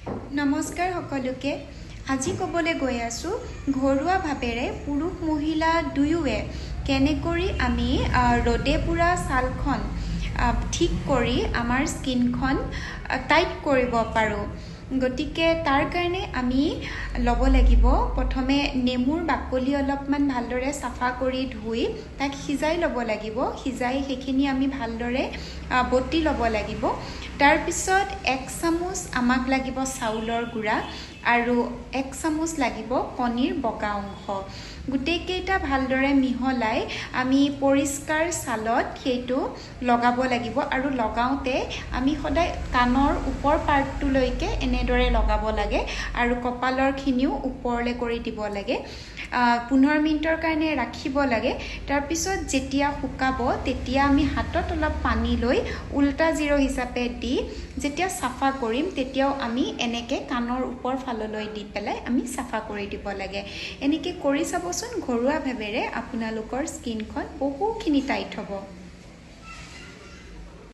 নমস্কাৰ সকলোকে আজি ক'বলৈ গৈ আছো ঘৰুৱা ভাৱেৰে পুৰুষ মহিলা দুয়োৱে কেনেকৈ আমি ৰ'দে পুৰা ছালখন ঠিক কৰি আমাৰ স্কিনখন টাইট কৰিব পাৰোঁ গতিকে তাৰ কাৰণে আমি ল'ব লাগিব প্ৰথমে নেমুৰ বাকলি অলপমান ভালদৰে সাফা কৰি ধুই তাক সিজাই ল'ব লাগিব সিজাই সেইখিনি আমি ভালদৰে বটি ল'ব লাগিব তাৰ পিছত 1 চামুচ আমাক লাগিব চাউলৰ গুড়া আৰু 1 চামুচ লাগিব কণীৰ বগা অংশ গুটেইকেইটা ভালদৰে মিহলাই আমি পৰিষ্কাৰ ছালত সেইটো লগাব লাগিব আৰু লগাওতে আমি সদায় কাণৰ ওপৰ পাৰ্টটোলৈকে এনেদৰে লগাব লাগে আৰু কপালৰ খিনিও ওপৰলৈ কৰি দিব লাগে 15 মিনিটৰ কাৰণে ৰাখিব লাগে তাৰ পিছত যেতিয়া শুকাব তেতিয়া আমি হাতত অলপ পানী লৈ উল্টা জিৰো হিচাপে দি যেতিয়া সাফা কৰিম তেতিয়াও আমি এনেকে কাণৰ ওপৰ ফাললৈ দি পেলাই আমি সাফা কৰি দিব লাগে এনেকে কৰি চাবচোন ঘৰুৱা ভাৱেৰে আপোনালোকৰ স্কিনখন বহুখিনি টাইট হ'ব